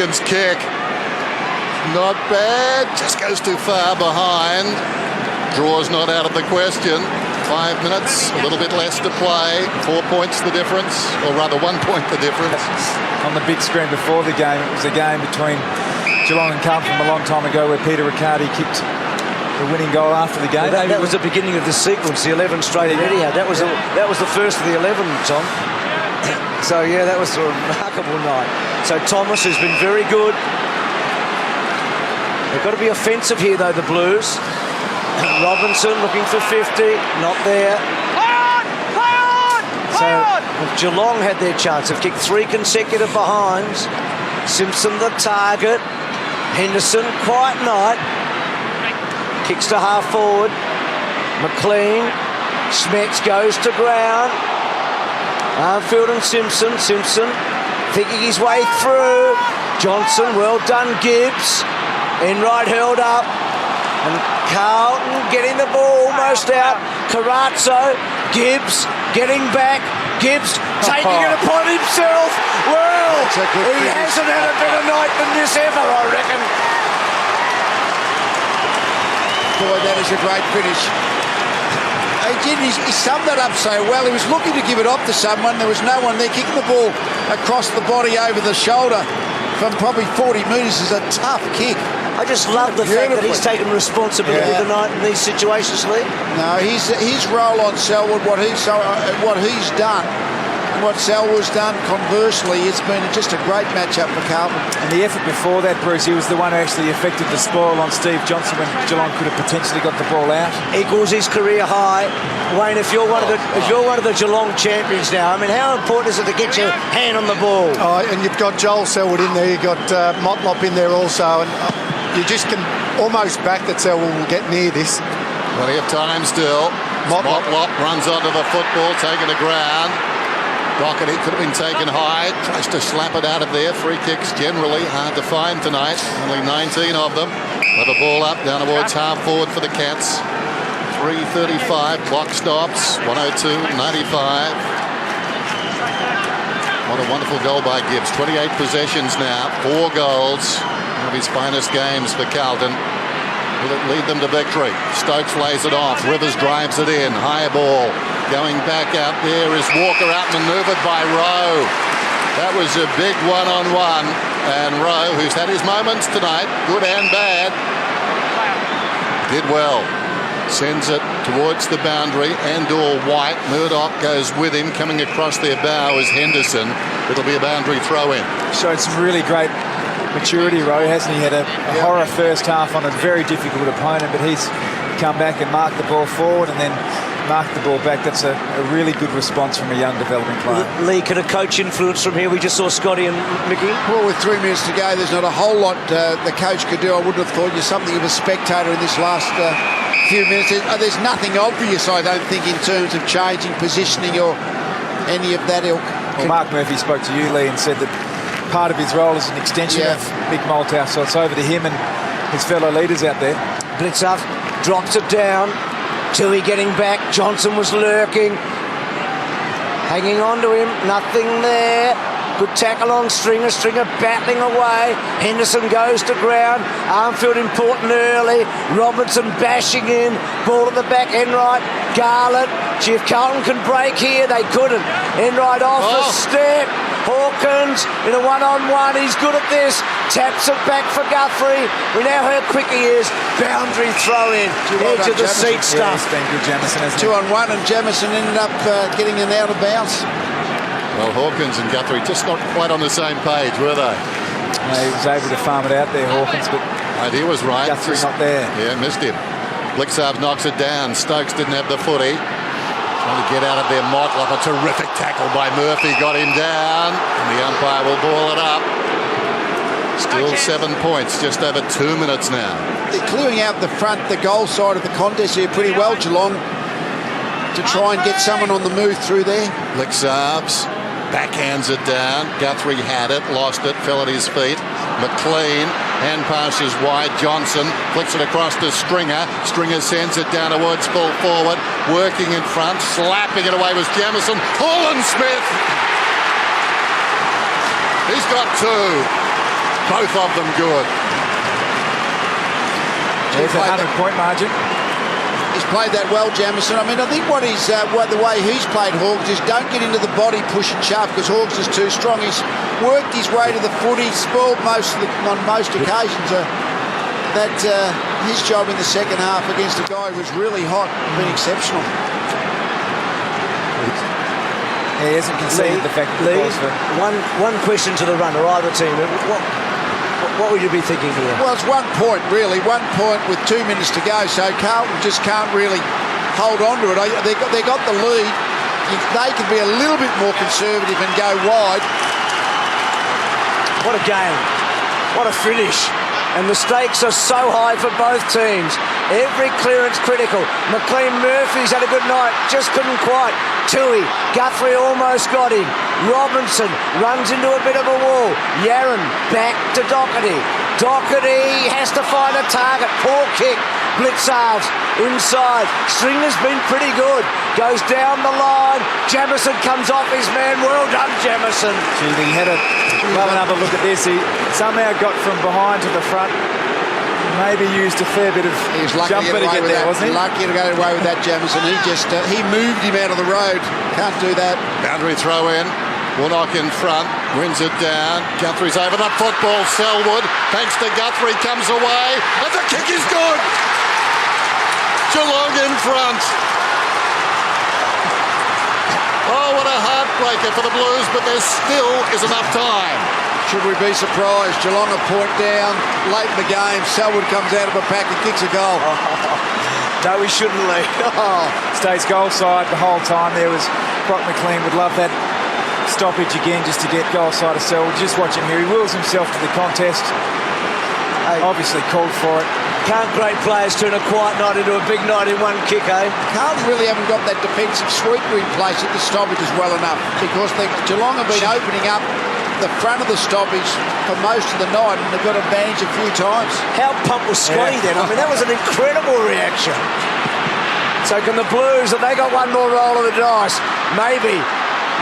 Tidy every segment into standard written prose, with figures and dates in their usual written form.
Morgan's kick. Not bad, just goes too far behind. Draw's not out of the question. 5 minutes, a little bit less to play. 4 points the difference, or rather 1 point the difference. On the big screen before the game, it was a game between Geelong and Carlton from a long time ago where Peter Riccardi kicked the winning goal after the game. Well, that was the beginning of the sequence, the 11 straight in Etihad. That was the first of the 11, Tom. So, yeah, that was a remarkable night. So Thomas has been very good. They've got to be offensive here, though, the Blues. Robinson looking for 50, not there. So Geelong had their chance. They've kicked 3 consecutive behinds. Simpson the target. Henderson, quiet night. Kicks to half forward. McLean. Smets goes to ground. Armfield and Simpson. Simpson thinking his way through. Johnson, well done, Gibbs. Enright held up. And Carlton getting the ball almost out. Carazzo, Gibbs getting back. Gibbs taking it upon himself. Well, he hasn't had a better night than this ever, I reckon. Boy, that is a great finish. He summed that up so well. He was looking to give it off to someone. There was no one there. Kicking the ball across the body over the shoulder from probably 40 metres is a tough kick. I just love the fact that he's taken responsibility tonight in these situations, Lee. No, his role on Selwood, what he's done, and what Selwood's done conversely, it's been just a great matchup for Carlton. And the effort before that, Bruce, he was the one who actually effected the spoil on Steve Johnson when Geelong could have potentially got the ball out. Equals his career high. Wayne, if you're one of the Geelong champions now, I mean, how important is it to get your hand on the ball? Oh, and you've got Joel Selwood in there. You've got Motlop in there also, and you just can almost back that Selwood will get near this. Plenty of time still. Motlop runs onto the football, taken to ground. Doherty could have been taken high, tries to slap it out of there. Free kicks generally hard to find tonight, only 19 of them. With the ball up, down towards half forward for the Cats. 3:35, clock stops, 102-95. What a wonderful goal by Gibbs. 28 possessions now, 4 goals. One of his finest games for Carlton. Will it lead them to victory? Stokes lays it off. Rivers drives it in. High ball. Going back out there is Walker, outmaneuvered by Rowe. That was a big one-on-one. And Rowe, who's had his moments tonight, good and bad, did well. Sends it towards the boundary. And/or White. Murdoch goes with him. Coming across their bow is Henderson. It'll be a boundary throw-in. Showed some really great maturity, Rowe, hasn't he? Had a horror first half on a very difficult opponent, but he's come back and marked the ball forward and then marked the ball back. That's a really good response from a young developing player. Lee, could a coach influence from here? We just saw Scotty and Mickey. Well, with 3 minutes to go, there's not a whole lot the coach could do. I wouldn't have thought you're something of a spectator in this last few minutes. There's nothing obvious, I don't think, in terms of changing positioning or any of that ilk. Well, Mark Murphy spoke to you, Lee, and said that part of his role is an extension of Mick Malthouse, so it's over to him and his fellow leaders out there. Blitzer drops it down. Tui getting back. Johnson was lurking. Hanging on to him. Nothing there. Good tackle on Stringer. Stringer battling away. Henderson goes to ground. Armfield important early. Robinson bashing in. Ball at the back. Enright. Garland. Gee, if Carlton can break here, they couldn't. Enright off the step. Hawkins in a one-on-one. He's good at this. Taps it back for Guthrie. We know how quick he is. Boundary throw in. Edge of the seat stuff. It's been good, Jamison, hasn't it? 2-on-1, and Jamison ended up getting an out of bounds. Well, Hawkins and Guthrie just not quite on the same page, were they? He was able to farm it out there, Hawkins, but idea was right. Guthrie's not there. Yeah, missed him. Blixarb knocks it down. Stokes didn't have the footy. Trying to get out of there, Motlop. A terrific tackle by Murphy. Got him down. And the umpire will ball it up. Still 7 points, just over 2 minutes now. They're clearing out the front, the goal side of the contest here pretty well, Geelong, to try and get someone on the move through there. Blixarbs backhands it down. Guthrie had it, lost it, fell at his feet. McLean, hand passes wide. Johnson flicks it across to Stringer. Stringer sends it down towards full forward. Working in front, slapping it away was Jamison. Holland Smith. He's got 2. Both of them good. There's a 100-point margin. He's played that well, Jamison. I mean, I think the way he's played Hawkes is don't get into the body push and shove because Hawkes is too strong. He's worked his way to the foot. He's spoiled on most occasions. His job in the second half against a guy who was really hot and been exceptional. He hasn't conceded the fact that one question to the runner, either team. What would you be thinking here? Well, it's 1 point, really. 1 point with 2 minutes to go, so Carlton just can't really hold on to it. They got the lead. They could be a little bit more conservative and go wide. What a game. What a finish. And the stakes are so high for both teams. Every clearance critical. McLean Murphy's had a good night, just couldn't quite. Tui, Guthrie almost got him. Robinson runs into a bit of a wall. Yaron back to Doherty. Doherty has to find a target. Poor kick. Blitzards inside. Stringer's been pretty good. Goes down the line. Jamison comes off his man. Well done, Jamison. Gee, he had another look at this. He somehow got from behind to the front. Maybe used a fair bit of jumper to get there, wasn't he? Lucky to get away with that, Jamison. He moved him out of the road. Can't do that. Boundary throw in. Warnock in front, wins it down. Guthrie's over the football. Selwood, thanks to Guthrie, comes away. And the kick is good. Geelong in front. Oh, what a heartbreaker for the Blues, but there still is enough time. Should we be surprised? Geelong a point down late in the game. Selwood comes out of a pack and kicks a goal. No, we shouldn't leave. Stays goal side the whole time. There was Brock McLean would love that stoppage again just to get goal side of Selwood. Just watch him here. He wills himself to the contest. Obviously called for it. Can't great players turn a quiet night into a big night in one kick, eh? Carlton really haven't got that defensive sweeper in place at the stoppages well enough because Geelong have been opening up the front of the stoppage for most of the night and they've got advantage a few times. How pumped was Scotty then? I mean, that was an incredible reaction. So can the Blues, have they got one more roll of the dice? Maybe.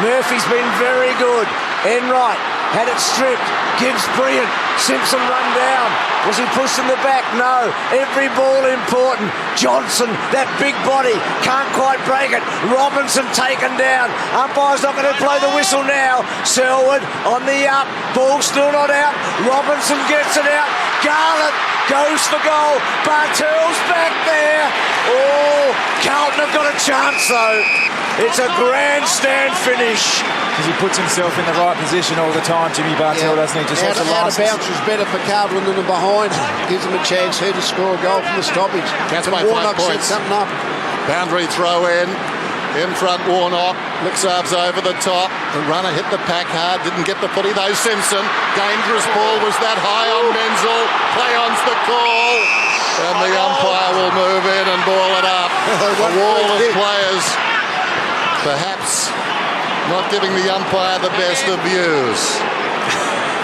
Murphy's been very good. Enright had it stripped. Gibbs brilliant. Simpson run down. Was he pushed in the back? No. Every ball important. Johnson, that big body, can't quite break it. Robinson taken down. Umpire's not going to blow the whistle now. Selwood on the up. Ball still not out. Robinson gets it out. Garland goes for goal. Bartell's back there. Oh, Carlton have got a chance though. It's a grandstand finish. Because he puts himself in the right position all the time, Jimmy Bartell, doesn't he? Just has a out of bounce was better for Carlton than the behind. Gives them a chance here to score a goal from the stoppage. That's my 5 points. Set something up. Boundary throw in. In front, Warnock. Blitzards over the top. The runner hit the pack hard. Didn't get the footy though. Simpson. Dangerous ball. Was that high on Menzel? Play on's the call. And the umpire will move in and ball it up. A wall of players. Perhaps not giving the umpire the best of views.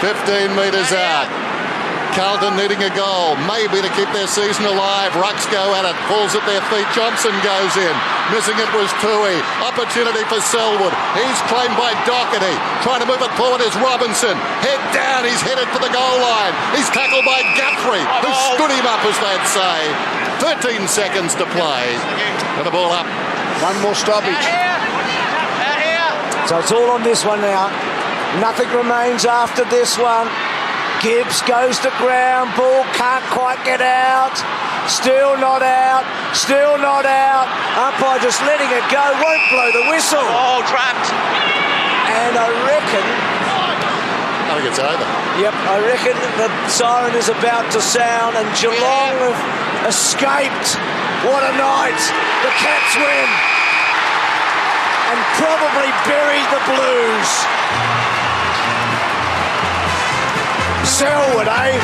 15 metres out. Carlton needing a goal, maybe to keep their season alive. Rucks go at it, falls at their feet. Johnson goes in. Missing it was Tui. Opportunity for Selwood. He's claimed by Doherty. Trying to move it forward is Robinson. Head down, he's headed for the goal line. He's tackled by Guthrie, who stood him up, as they'd say. 13 seconds to play. And the ball up. One more stoppage. So it's all on this one now. Nothing remains after this one. Gibbs goes to ground. Ball can't quite get out. Still not out. Still not out. Umpire just letting it go. Won't blow the whistle. Oh, trapped. And I reckon... I think it's over. Yep, I reckon the siren is about to sound and Geelong have escaped. What a night. The Cats win. And probably buried the Blues. Selwood, eh?